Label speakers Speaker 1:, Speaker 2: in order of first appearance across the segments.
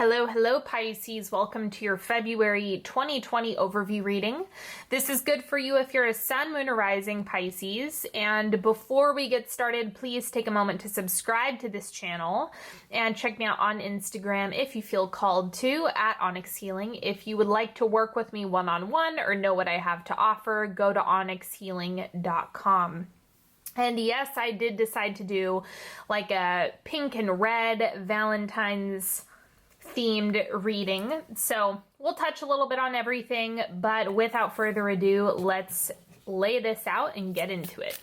Speaker 1: Hello, hello Pisces. Welcome to your February 2020 overview reading. This is good for you if you're a sun, moon, or rising Pisces. And before we get started, please take a moment to subscribe to this channel and check me out on Instagram if you feel called to, at Onyx Healing. If you would like to work with me one-on-one or know what I have to offer, go to onyxhealing.com. And yes, I did decide to do like a pink and red Valentine's themed reading. So we'll touch a little bit on everything, but without further ado, let's lay this out and get into it.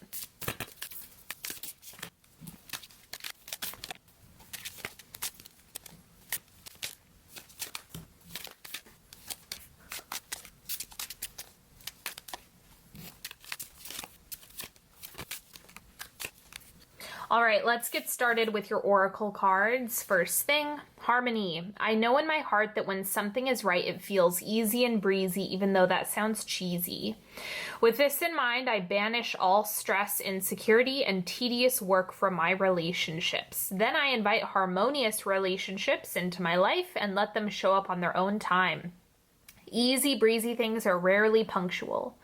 Speaker 1: All right, let's get started with your oracle cards. First thing, harmony. I know in my heart that when something is right, it feels easy and breezy, even though that sounds cheesy. With this in mind, I banish all stress, insecurity, and tedious work from my relationships. Then I invite harmonious relationships into my life and let them show up on their own time. Easy breezy things are rarely punctual.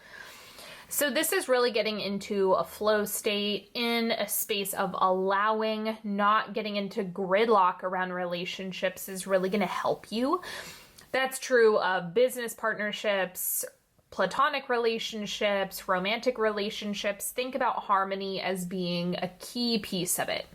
Speaker 1: So this is really getting into a flow state, in a space of allowing, not getting into gridlock around relationships is really going to help you. That's true of business partnerships, platonic relationships, romantic relationships. Think about harmony as being a key piece of it.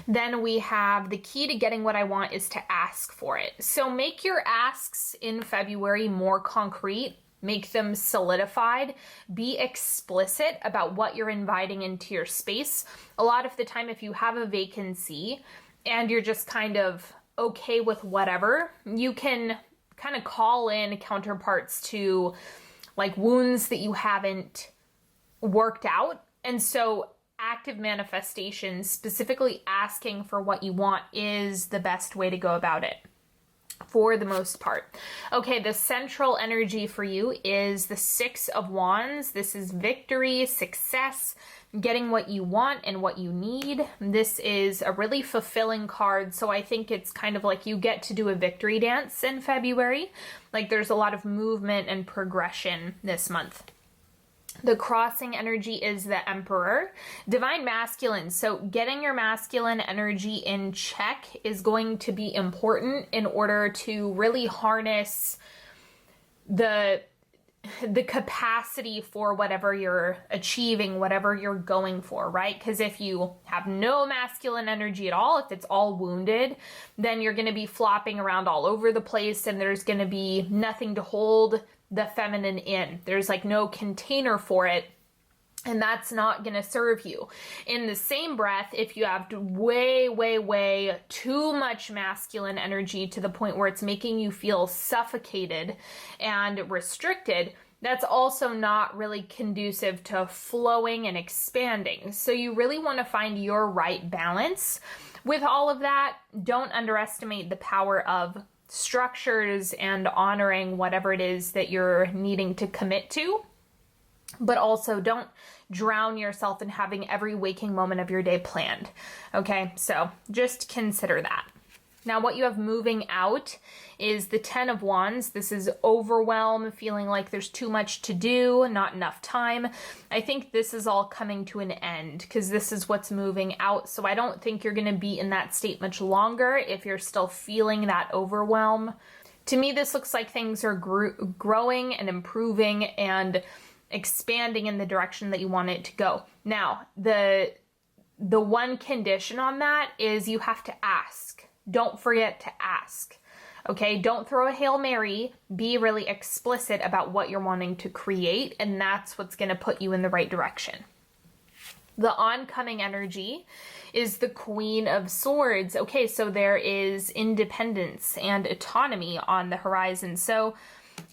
Speaker 1: Then we have the key to getting what I want is to ask for it. So make your asks in February more concrete. Make them solidified. Be explicit about what you're inviting into your space. A lot of the time, if you have a vacancy and you're just kind of okay with whatever, you can kind of call in counterparts to like wounds that you haven't worked out. And so active manifestation, specifically asking for what you want, is the best way to go about it, for the most part. Okay, the central energy for you is the Six of Wands. This is victory, success, getting what you want and what you need. This is a really fulfilling card, so I think it's kind of like you get to do a victory dance in February. Like there's a lot of movement and progression this month. The crossing energy is the Emperor, divine masculine. So getting your masculine energy in check is going to be important in order to really harness the capacity for whatever you're achieving, whatever you're going for, right? Because if you have no masculine energy at all, if it's all wounded, then you're going to be flopping around all over the place and there's going to be nothing to hold the feminine in. There's like no container for it, and that's not going to serve you. In the same breath, if you have way too much masculine energy to the point where it's making you feel suffocated and restricted, that's also not really conducive to flowing and expanding. So you really want to find your right balance with all of that. Don't underestimate the power of structures and honoring whatever it is that you're needing to commit to, but also don't drown yourself in having every waking moment of your day planned. Okay, so just consider that. Now, what you have moving out is the Ten of Wands. This is overwhelm, feeling like there's too much to do, not enough time. I think this is all coming to an end because this is what's moving out. So I don't think you're going to be in that state much longer if you're still feeling that overwhelm. To me, this looks like things are growing and improving and expanding in the direction that you want it to go. Now, the one condition on that is you have to ask. Don't forget to ask. Okay, don't throw a Hail Mary. Be really explicit about what you're wanting to create, and that's what's going to put you in the right direction. The oncoming energy is the Queen of Swords. Okay, so there is independence and autonomy on the horizon. So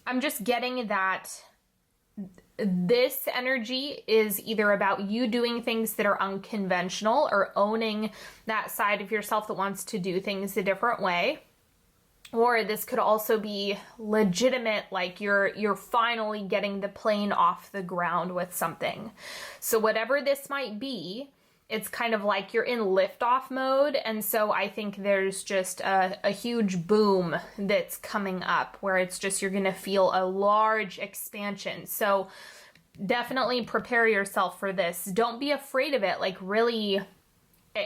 Speaker 1: I'm just getting that this energy is either about you doing things that are unconventional or owning that side of yourself that wants to do things a different way. Or this could also be legitimate, like you're finally getting the plane off the ground with something. So whatever this might be, It's kind of like you're in liftoff mode. And so I think there's just a huge boom that's coming up where it's just, you're going to feel a large expansion. So definitely prepare yourself for this. Don't be afraid of it. Like, really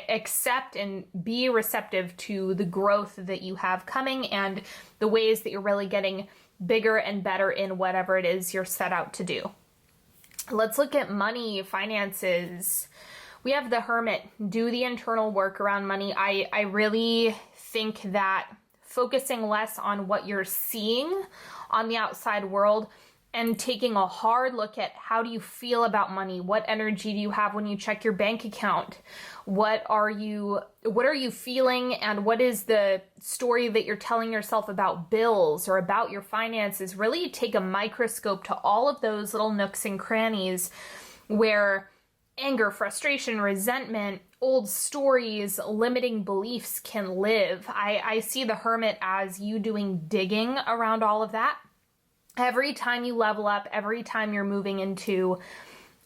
Speaker 1: accept and be receptive to the growth that you have coming and the ways that you're really getting bigger and better in whatever it is you're set out to do. Let's look at money, finances. We have the Hermit. Do the internal work around money. I really think that focusing less on what you're seeing on the outside world and taking a hard look at how do you feel about money? What energy do you have when you check your bank account? What are you feeling, and what is the story that you're telling yourself about bills or about your finances? Really take a microscope to all of those little nooks and crannies where anger, frustration, resentment, old stories, limiting beliefs can live. I see the Hermit as you doing digging around all of that. Every time you level up, every time you're moving into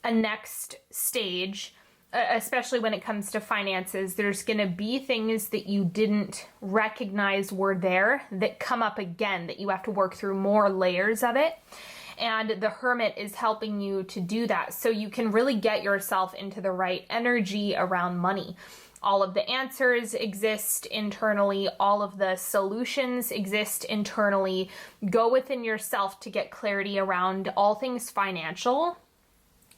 Speaker 1: a next stage, especially when it comes to finances, there's going to be things that you didn't recognize were there that come up again, that you have to work through more layers of it. And the Hermit is helping you to do that so you can really get yourself into the right energy around money. All of the answers exist internally. All of the solutions exist internally. Go within yourself to get clarity around all things financial,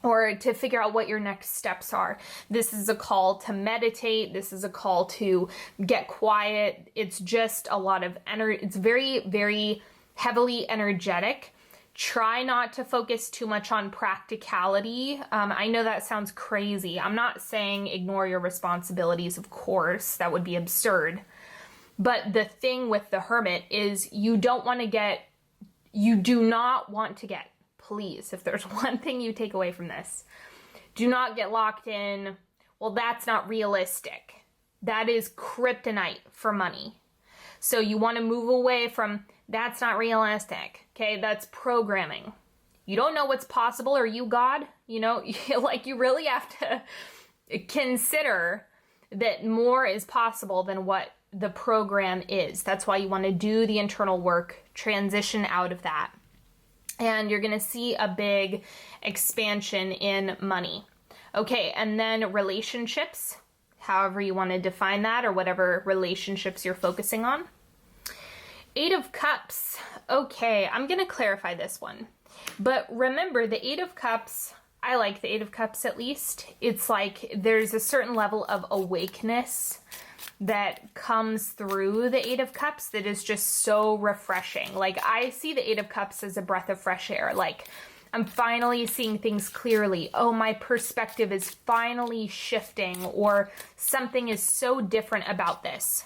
Speaker 1: or to figure out what your next steps are. This is a call to meditate. This is a call to get quiet. It's just a lot of energy. It's very, very heavily energetic. Try not to focus too much on practicality. I know that sounds crazy. I'm not saying ignore your responsibilities, of course. That would be absurd. But the thing with the Hermit is you do not want to get, please, if there's one thing you take away from this, do not get locked in, well, that's not realistic. That is kryptonite for money. So you want to move away from, that's not realistic. Okay, that's programming. You don't know what's possible. Are you God? You know, like, you really have to consider that more is possible than what the program is. That's why you want to do the internal work, transition out of that. And you're going to see a big expansion in money. Okay, and then relationships, however you want to define that, or whatever relationships you're focusing on. 8 of Cups. Okay, I'm going to clarify this one. But remember, the 8 of Cups, I like the 8 of Cups at least. It's like there's a certain level of awakeness that comes through the 8 of Cups that is just so refreshing. Like, I see the 8 of Cups as a breath of fresh air. Like, I'm finally seeing things clearly. Oh, my perspective is finally shifting, or something is so different about this.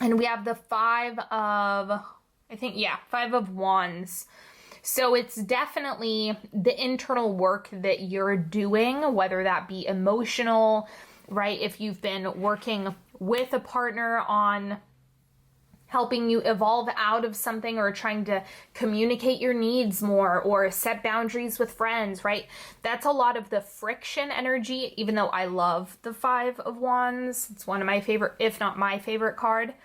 Speaker 1: And we have the 5 of Wands. So it's definitely the internal work that you're doing, whether that be emotional, right? If you've been working with a partner on helping you evolve out of something, or trying to communicate your needs more, or set boundaries with friends, right? That's a lot of the friction energy, even though I love the 5 of Wands. It's one of my favorite, if not my favorite card.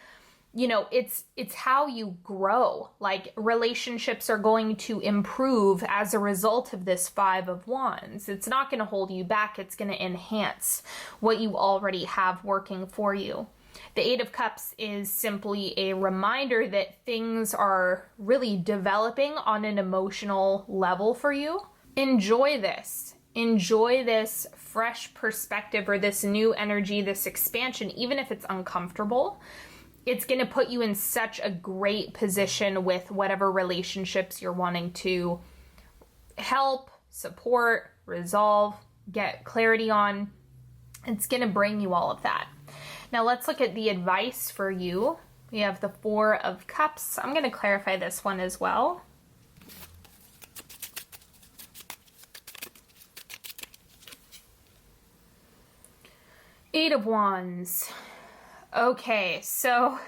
Speaker 1: You know, it's how you grow. Like, relationships are going to improve as a result of this 5 of Wands. It's not going to hold you back. It's going to enhance what you already have working for you. The 8 of Cups is simply a reminder that things are really developing on an emotional level for you. Enjoy this. Enjoy this fresh perspective, or this new energy, this expansion, even if it's uncomfortable. It's going to put you in such a great position with whatever relationships you're wanting to help, support, resolve, get clarity on. It's going to bring you all of that. Now let's look at the advice for you. We have the 4 of Cups. I'm going to clarify this one as well. Eight of Wands. Okay, so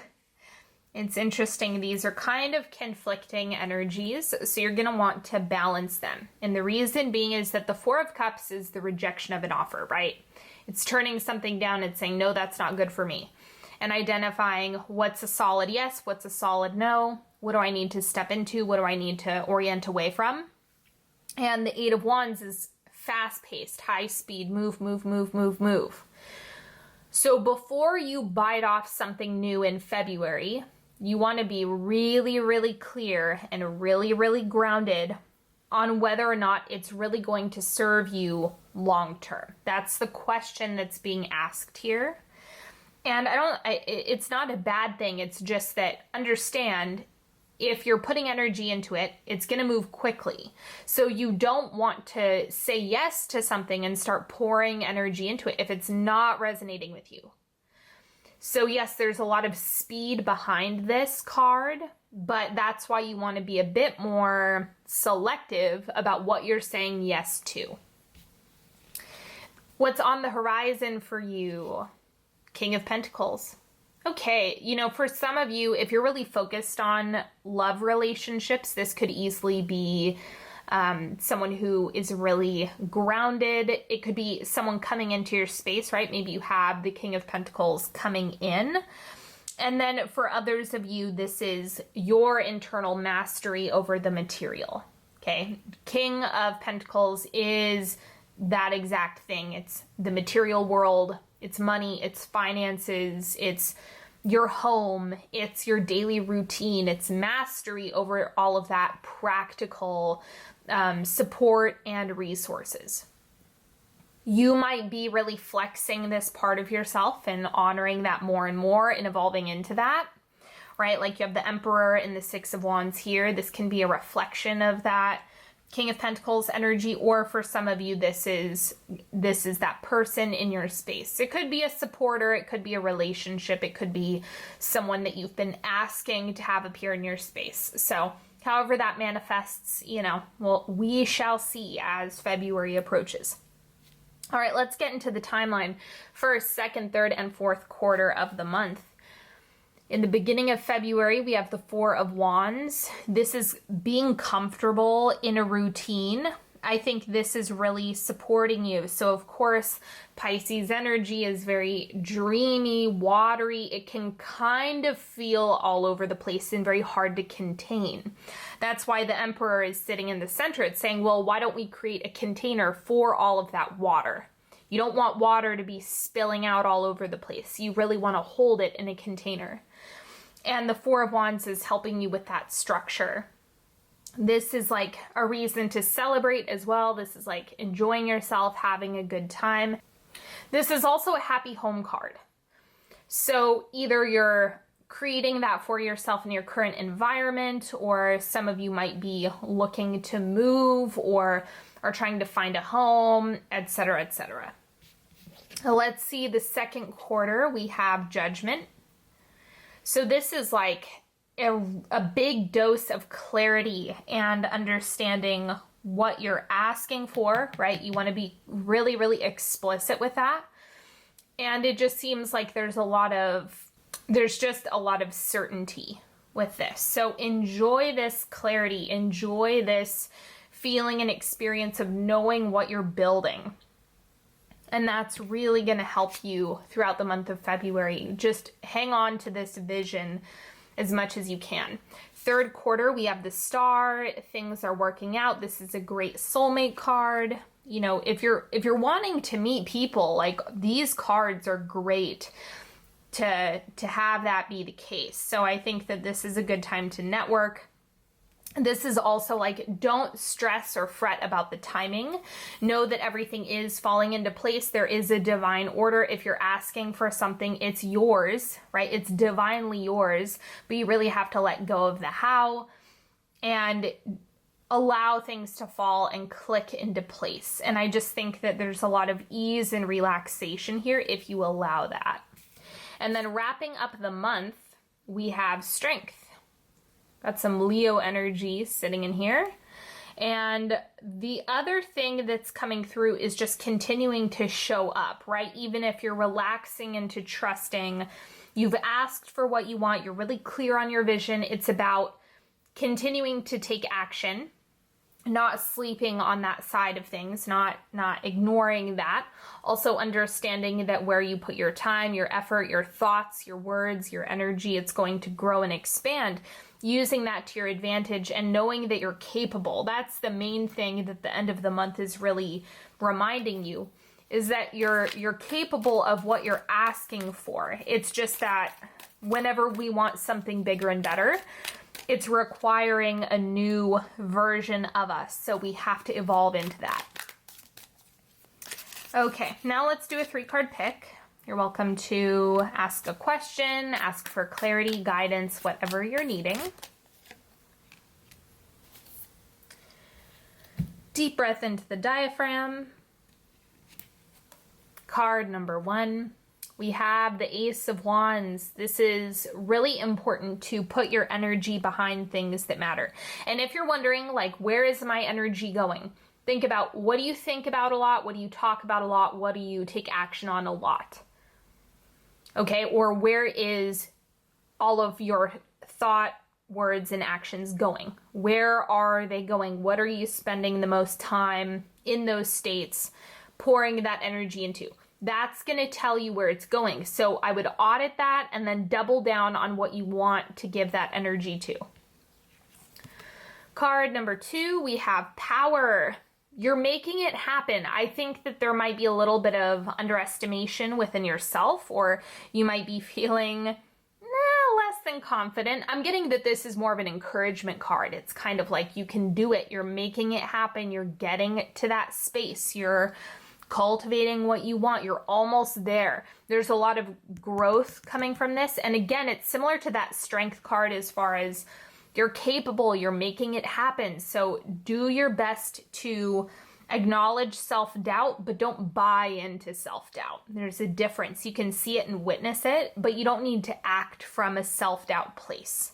Speaker 1: it's interesting. These are kind of conflicting energies, so you're going to want to balance them. And the reason being is that the 4 of Cups is the rejection of an offer, right? It's turning something down and saying, no, that's not good for me. And identifying what's a solid yes, what's a solid no, what do I need to step into, what do I need to orient away from. And the Eight of Wands is fast-paced, high-speed, move, move, move, move, move. So before you bite off something new in February, you want to be really, really clear and really, really grounded on whether or not it's really going to serve you long term. That's the question that's being asked here. And it's not a bad thing. It's just that understand, if you're putting energy into it, it's going to move quickly. So you don't want to say yes to something and start pouring energy into it if it's not resonating with you. So yes, there's a lot of speed behind this card, but that's why you want to be a bit more selective about what you're saying yes to. What's on the horizon for you? King of Pentacles. Okay, you know, for some of you, if you're really focused on love relationships, this could easily be someone who is really grounded. It could be someone coming into your space, right? Maybe you have the King of Pentacles coming in. And then for others of you, this is your internal mastery over the material, okay? King of Pentacles is that exact thing. It's the material world, it's money, it's finances, it's your home, it's your daily routine, it's mastery over all of that practical support and resources. You might be really flexing this part of yourself and honoring that more and more and evolving into that, right? Like you have the Emperor and the Six of Wands here. This can be a reflection of that King of Pentacles energy, or for some of you, this is that person in your space. It could be a supporter, it could be a relationship, it could be someone that you've been asking to have appear in your space. So however that manifests, you know, well, we shall see as February approaches. All right, let's get into the timeline. First, second, third, and fourth quarter of the month. In the beginning of February, we have the Four of Wands. This is being comfortable in a routine. I think this is really supporting you. So of course, Pisces energy is very dreamy, watery. It can kind of feel all over the place and very hard to contain. That's why the Emperor is sitting in the center. It's saying, well, why don't we create a container for all of that water? You don't want water to be spilling out all over the place. You really want to hold it in a container. And the Four of Wands is helping you with that structure. This is like a reason to celebrate as well. This is like enjoying yourself, having a good time. This is also a happy home card. So either you're creating that for yourself in your current environment, or some of you might be looking to move or are trying to find a home, etc., etc. Let's see the second quarter. We have Judgment. So this is like a big dose of clarity and understanding what you're asking for, right? You want to be really, really explicit with that. And it just seems like there's just a lot of certainty with this. So enjoy this clarity, enjoy this feeling and experience of knowing what you're building. And that's really going to help you throughout the month of February. Just hang on to this vision as much as you can. Third quarter, we have the Star. Things are working out. This is a great soulmate card. You know, if you're wanting to meet people, like these cards are great to have that be the case. So I think that this is a good time to network. This is also like, don't stress or fret about the timing. Know that everything is falling into place. There is a divine order. If you're asking for something, it's yours, right? It's divinely yours, but you really have to let go of the how and allow things to fall and click into place. And I just think that there's a lot of ease and relaxation here if you allow that. And then wrapping up the month, we have Strength. Got some Leo energy sitting in here. And the other thing that's coming through is just continuing to show up, right? Even if you're relaxing into trusting, you've asked for what you want, you're really clear on your vision. It's about continuing to take action not sleeping on that side of things, not ignoring that. Also understanding that where you put your time, your effort, your thoughts, your words, your energy, it's going to grow and expand. Using that to your advantage and knowing that you're capable. That's the main thing that the end of the month is really reminding you, is that you're capable of what you're asking for. It's just that whenever we want something bigger and better, it's requiring a new version of us. So we have to evolve into that. Okay, now let's do a 3-card pick. You're welcome to ask a question, ask for clarity, guidance, whatever you're needing. Deep breath into the diaphragm. Card number 1. We have the Ace of Wands. This is really important to put your energy behind things that matter. And if you're wondering, like, where is my energy going? Think about, what do you think about a lot? What do you talk about a lot? What do you take action on a lot? Okay, or where is all of your thought, words, and actions going? Where are they going? What are you spending the most time in those states pouring that energy into? That's going to tell you where it's going. So I would audit that and then double down on what you want to give that energy to. Card number 2, we have Power. You're making it happen. I think that there might be a little bit of underestimation within yourself, or you might be feeling less than confident. I'm getting that this is more of an encouragement card. It's kind of like you can do it. You're making it happen. You're getting to that space. You're cultivating what you want. You're almost there. There's a lot of growth coming from this. And again, it's similar to that Strength card as far as you're capable, you're making it happen. So do your best to acknowledge self-doubt, but don't buy into self-doubt. There's a difference. You can see it and witness it, but you don't need to act from a self-doubt place.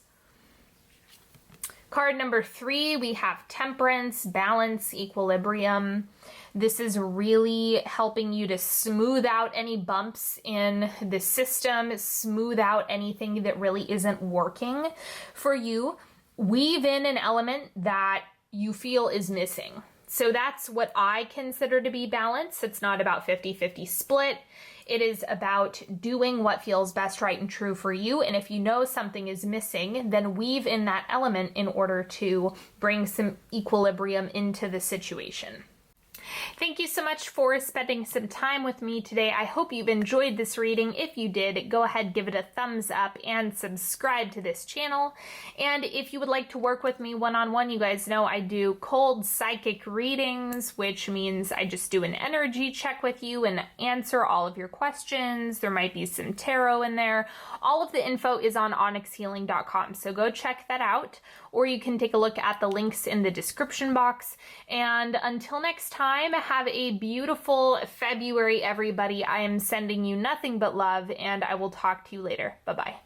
Speaker 1: Card number 3, we have Temperance, Balance, Equilibrium. This is really helping you to smooth out any bumps in the system, smooth out anything that really isn't working for you. Weave in an element that you feel is missing. So that's what I consider to be balance. It's not about 50-50 split. It is about doing what feels best, right, and true for you. And if you know something is missing, then weave in that element in order to bring some equilibrium into the situation. Thank you so much for spending some time with me today. I hope you've enjoyed this reading. If you did, go ahead, give it a thumbs up and subscribe to this channel. And if you would like to work with me one-on-one, you guys know I do cold psychic readings, which means I just do an energy check with you and answer all of your questions. There might be some tarot in there. All of the info is on onyxhealing.com, so go check that out. Or you can take a look at the links in the description box. And until next time, have a beautiful February, everybody. I am sending you nothing but love, and I will talk to you later. Bye-bye.